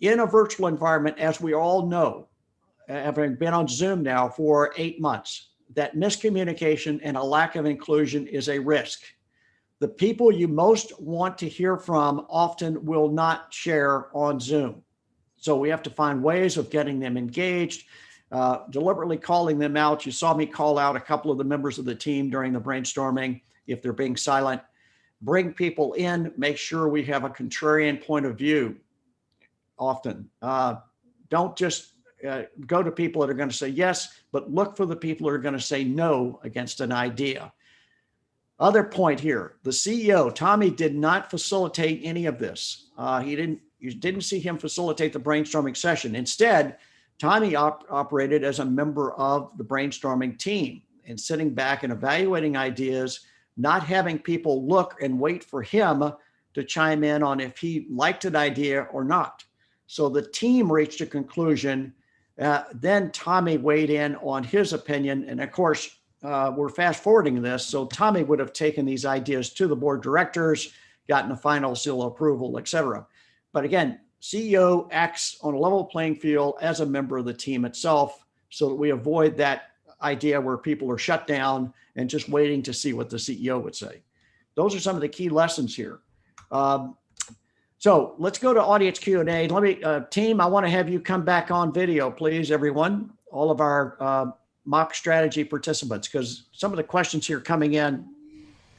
in a virtual environment, as we all know, having been on Zoom now for 8 months, that miscommunication and a lack of inclusion is a risk. The people you most want to hear from often will not share on Zoom. So we have to find ways of getting them engaged, deliberately calling them out. You saw me call out a couple of the members of the team during the brainstorming if they're being silent. Bring people in, make sure we have a contrarian point of view often. Don't just go to people that are going to say yes, but look for the people who are going to say no against an idea. Other point here, the CEO, Tommy, did not facilitate any of this. You didn't see him facilitate the brainstorming session. Instead, Tommy operated as a member of the brainstorming team and sitting back and evaluating ideas, not having people look and wait for him to chime in on if he liked an idea or not. So the team reached a conclusion. Then Tommy weighed in on his opinion. And of course, we're fast forwarding this. So Tommy would have taken these ideas to the board directors, gotten a final seal of approval, et cetera. But again, CEO acts on a level playing field as a member of the team itself so that we avoid that idea where people are shut down and just waiting to see what the CEO would say. Those are some of the key lessons here. So let's go to audience Q&A. Let me, team, I want to have you come back on video, please, everyone, all of our mock strategy participants, because some of the questions here coming in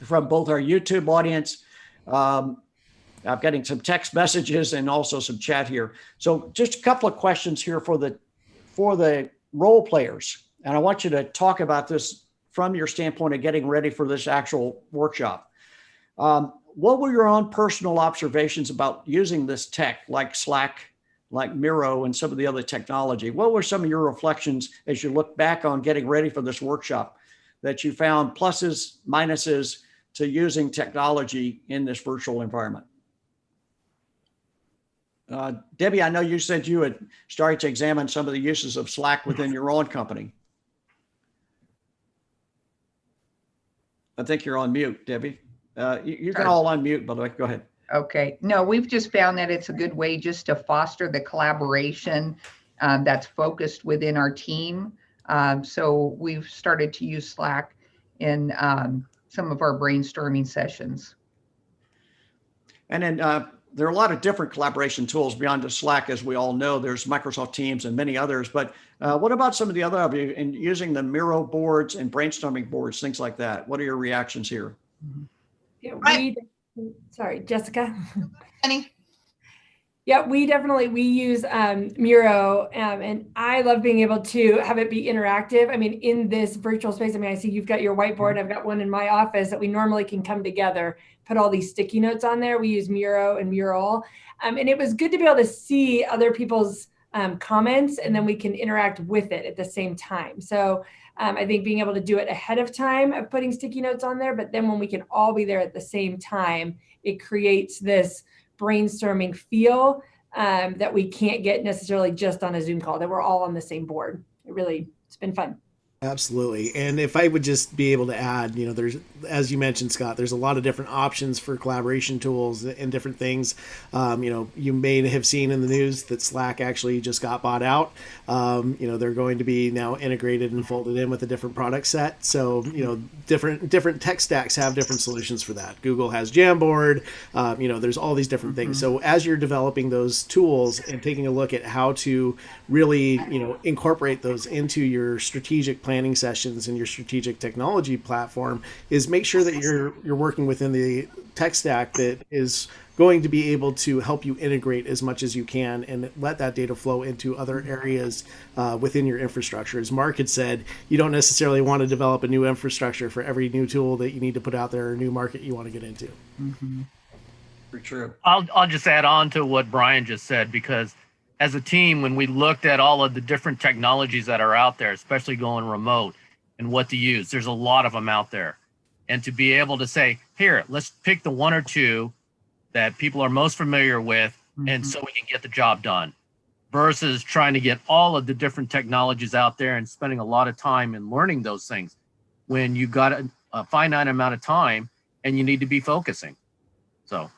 from both our YouTube audience, I'm getting some text messages and also some chat here. So just a couple of questions here for the role players. And I want you to talk about this from your standpoint of getting ready for this actual workshop. What were your own personal observations about using this tech like Slack, like Miro, and some of the other technology? What were some of your reflections as you look back on getting ready for this workshop that you found pluses, minuses to using technology in this virtual environment? Debbie, I know you said you had started to examine some of the uses of Slack within your own company. I think you're on mute, Debbie. You can all unmute, by the way. Go ahead. Okay. No, we've just found that it's a good way just to foster the collaboration that's focused within our team. So we've started to use Slack in some of our brainstorming sessions. And then there are a lot of different collaboration tools beyond just Slack, as we all know. There's Microsoft Teams and many others. But what about some of the other of you in using the Miro boards and brainstorming boards, things like that? What are your reactions here? Yeah, sorry, Jessica. Penny? Yeah, we use Miro, and I love being able to have it be interactive. I mean, in this virtual space, I mean, I see you've got your whiteboard. I've got one in my office that we normally can come together. put all these sticky notes on there. We use Miro and Mural. And it was good to be able to see other people's comments, and then we can interact with it at the same time. So I think being able to do it ahead of time of putting sticky notes on there, but then when we can all be there at the same time, it creates this brainstorming feel that we can't get necessarily just on a Zoom call, that we're all on the same board. It's been fun. Absolutely. And if I would just be able to add, there's, as you mentioned, Scott, there's a lot of different options for collaboration tools and different things. You may have seen in the news that Slack actually just got bought out. They're going to be now integrated and folded in with a different product set. So, different tech stacks have different solutions for that. Google has Jamboard. There's all these different things. So as you're developing those tools and taking a look at how to really, incorporate those into your strategic planning sessions and your strategic technology platform, is make sure that you're working within the tech stack that is going to be able to help you integrate as much as you can and let that data flow into other areas within your infrastructure. As Mark had said, you don't necessarily want to develop a new infrastructure for every new tool that you need to put out there or new market you want to get into. For true. I'll just add on to what Brian just said, because as a team, when we looked at all of the different technologies that are out there, especially going remote and what to use, there's a lot of them out there. And to be able to say, here, let's pick the one or two that people are most familiar with, and so we can get the job done, versus trying to get all of the different technologies out there and spending a lot of time in learning those things when you've got a finite amount of time and you need to be focusing. So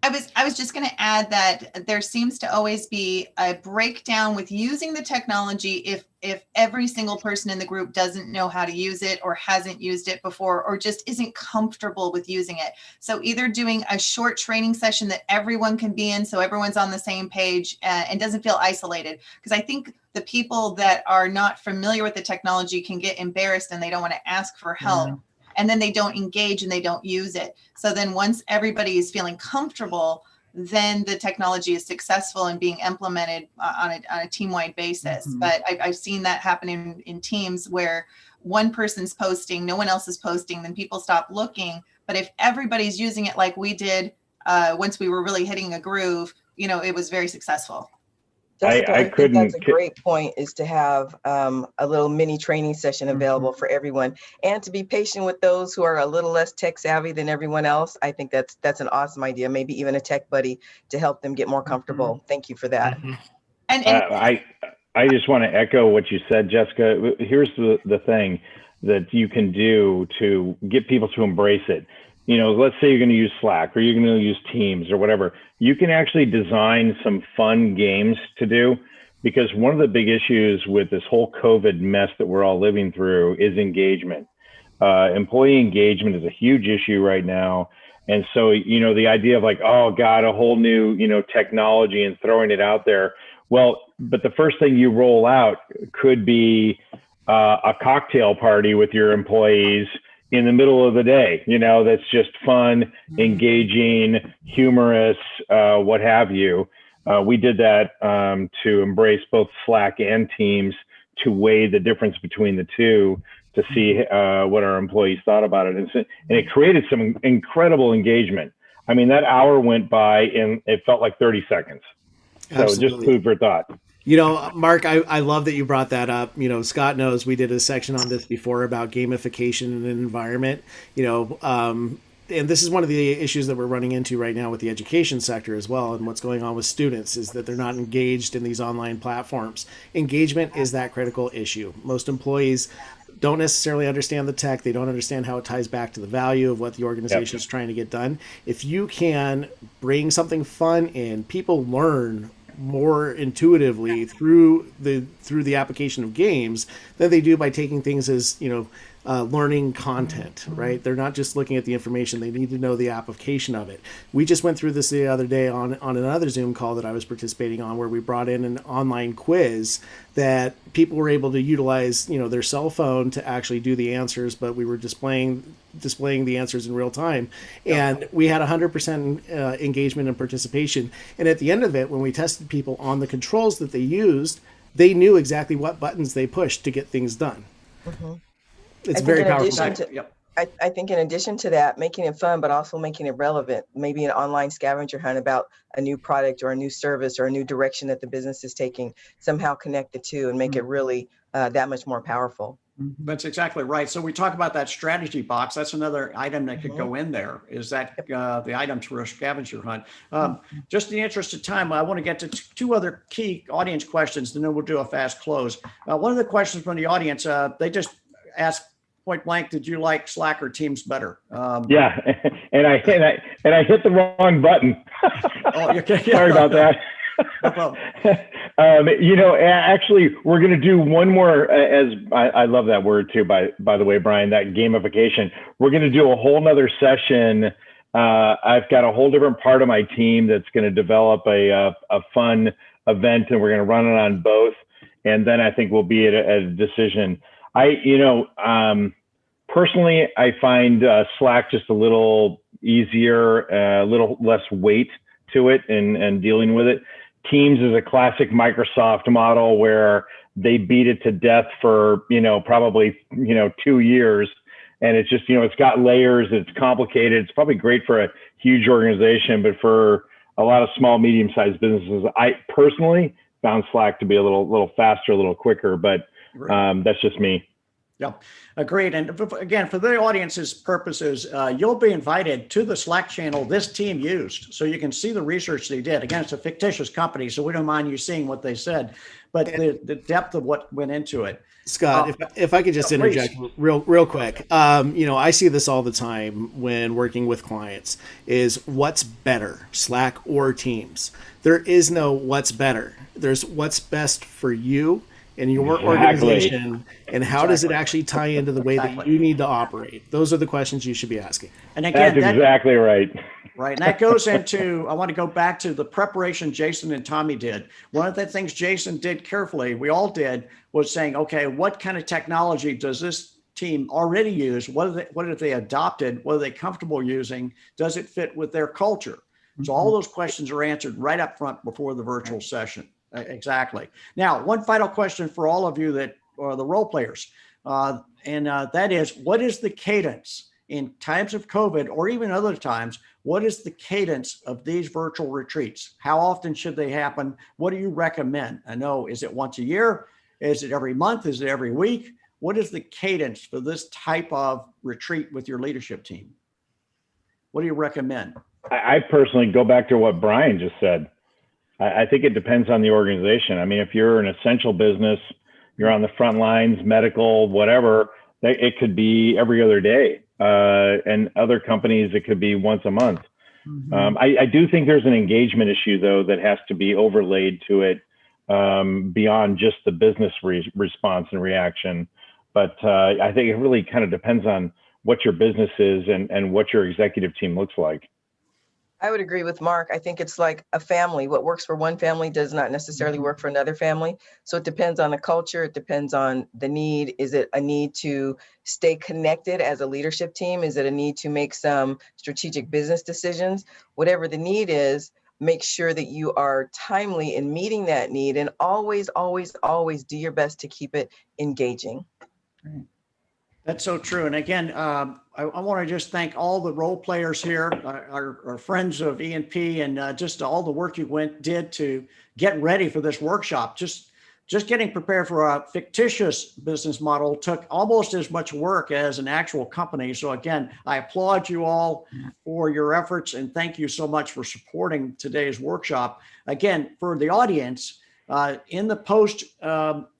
I was just going to add that there seems to always be a breakdown with using the technology if every single person in the group doesn't know how to use it or hasn't used it before or just isn't comfortable with using it. So either doing a short training session that everyone can be in so everyone's on the same page and doesn't feel isolated. Because I think the people that are not familiar with the technology can get embarrassed and they don't want to ask for help. Mm-hmm. And then they don't engage and they don't use it. So then once everybody is feeling comfortable, then the technology is successful in being implemented on a team-wide basis. Mm-hmm. But I've seen that happen in teams where one person's posting, no one else is posting, then people stop looking. But if everybody's using it like we did once we were really hitting a groove, it was very successful. Jessica, I think that's a great point, is to have a little mini training session available for everyone, and to be patient with those who are a little less tech savvy than everyone else. I think that's an awesome idea. Maybe even a tech buddy to help them get more comfortable. Thank you for that. And I just want to echo what you said, Jessica. Here's the thing that you can do to get people to embrace it. Let's say you're going to use Slack or you're going to use Teams or whatever. You can actually design some fun games to do, because one of the big issues with this whole COVID mess that we're all living through is engagement. Employee engagement is a huge issue right now. And so, the idea of like, oh God, a whole new, technology and throwing it out there. Well, but the first thing you roll out could be a cocktail party with your employees in the middle of the day, that's just fun, engaging, humorous, what have you. We did that to embrace both Slack and Teams, to weigh the difference between the two, to see what our employees thought about it. And it created some incredible engagement. I mean, that hour went by and it felt like 30 seconds. So Absolutely. Just food for thought. Mark, I love that you brought that up. Scott knows we did a section on this before about gamification in an environment, and this is one of the issues that we're running into right now with the education sector as well. And what's going on with students is that they're not engaged in these online platforms. Engagement is that critical issue. Most employees don't necessarily understand the tech. They don't understand how it ties back to the value of what the organization is trying to get done. If you can bring something fun in, people learn more intuitively through the application of games than they do by taking things as learning content, right? They're not just looking at the information, they need to know the application of it. We just went through this the other day on another Zoom call that I was participating on, where we brought in an online quiz that people were able to utilize their cell phone to actually do the answers, but we were displaying the answers in real time, and we had 100% engagement and participation. And at the end of it, when we tested people on the controls that they used, they knew exactly what buttons they pushed to get things done. It's very powerful. I think in addition to that, making it fun, but also making it relevant, maybe an online scavenger hunt about a new product or a new service or a new direction that the business is taking, somehow connect the two and make it really that much more powerful. That's exactly right. So we talk about that strategy box. That's another item that could go in there, is that the items for a scavenger hunt. Just in the interest of time, I want to get to two other key audience questions, and then we'll do a fast close. One of the questions from the audience, they just asked point blank, did you like Slack or Teams better? Yeah, and I hit the wrong button. Oh, okay. Sorry about that. No problem. Actually, we're going to do one more, as I love that word too, by the way, Brian, that gamification. We're going to do a whole nother session. I've got a whole different part of my team that's going to develop a fun event, and we're going to run it on both. And then I think we'll be at a decision. Personally, I find Slack just a little easier, a little less weight to it and dealing with it. Teams is a classic Microsoft model where they beat it to death for, probably, 2 years. And it's just, it's got layers, it's complicated. It's probably great for a huge organization, but for a lot of small, medium-sized businesses, I personally found Slack to be a little faster, a little quicker, but that's just me. Yeah, agreed. And again, for the audience's purposes, you'll be invited to the Slack channel this team used, so you can see the research they did. Again, it's a fictitious company, so we don't mind you seeing what they said, but the depth of what went into it. Scott, if I could just interject real quick, I see this all the time when working with clients, is what's better, Slack or Teams? There is no what's better. There's what's best for you and your organization, and how does it actually tie into the way that you need to operate? Those are the questions you should be asking. And again, that's exactly right. Right. And that goes into, I want to go back to the preparation Jason and Tommy did. One of the things Jason did carefully, we all did, was saying, okay, what kind of technology does this team already use? What have they adopted? What are they comfortable using? Does it fit with their culture? So all those questions are answered right up front before the virtual session. Exactly. Now, one final question for all of you that are the role players, and that is, what is the cadence in times of COVID or even other times? What is the cadence of these virtual retreats? How often should they happen? What do you recommend? I know, is it once a year? Is it every month? Is it every week? What is the cadence for this type of retreat with your leadership team? What do you recommend? I personally go back to what Brian just said. I think it depends on the organization. I mean, if you're an essential business, you're on the front lines, medical, whatever, it could be every other day. And other companies, it could be once a month. I do think there's an engagement issue, though, that has to be overlaid to it beyond just the business response and reaction. But I think it really kind of depends on what your business is and what your executive team looks like. I would agree with Mark. I think it's like a family. What works for one family does not necessarily work for another family. So it depends on the culture. It depends on the need. Is it a need to stay connected as a leadership team? Is it a need to make some strategic business decisions? Whatever the need is, make sure that you are timely in meeting that need, and always, always, always do your best to keep it engaging. Right. That's so true. And again, I want to just thank all the role players here, our friends of E&P, and just all the work you did to get ready for this workshop. Just getting prepared for a fictitious business model took almost as much work as an actual company. So again, I applaud you all for your efforts, and thank you so much for supporting today's workshop. Again, for the audience, in the post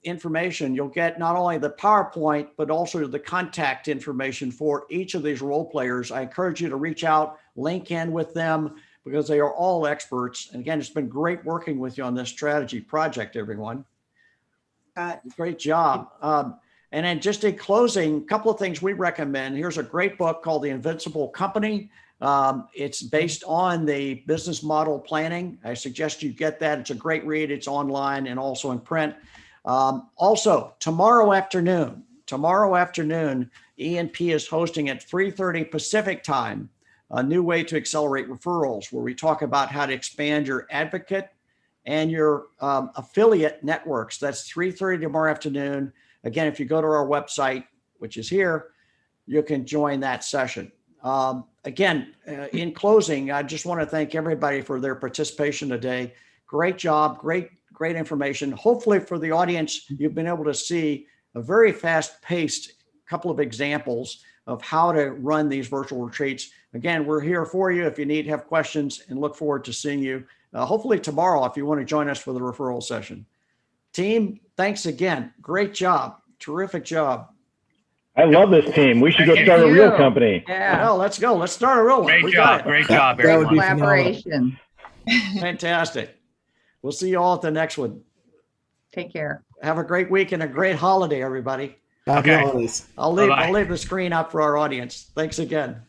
information, you'll get not only the PowerPoint, but also the contact information for each of these role players. I encourage you to reach out, link in with them, because they are all experts. And again, it's been great working with you on this strategy project, everyone. Great job. And then just in closing, a couple of things we recommend. Here's a great book called The Invincible Company. It's based on the business model planning. I suggest you get that. It's a great read. It's online and also in print. Also, tomorrow afternoon, E&P is hosting at 3:30 Pacific time, a new way to accelerate referrals, where we talk about how to expand your advocate and your affiliate networks. That's 3:30 tomorrow afternoon. Again, if you go to our website, which is here, you can join that session. Again, in closing, I just want to thank everybody for their participation today. Great job, great information. Hopefully for the audience, you've been able to see a very fast-paced couple of examples of how to run these virtual retreats. Again, we're here for you if you have questions, and look forward to seeing you hopefully tomorrow if you want to join us for the referral session. Team, thanks again. Great job. Terrific job. I love this team. We should go start a real company. Yeah. Well, let's go. Let's start a real one. Great job. Great job, That would everyone. be phenomenal. Collaboration. Fantastic. We'll see you all at the next one. Take care. Have a great week and a great holiday, everybody. Happy Okay. holidays. I'll leave the screen up for our audience. Thanks again.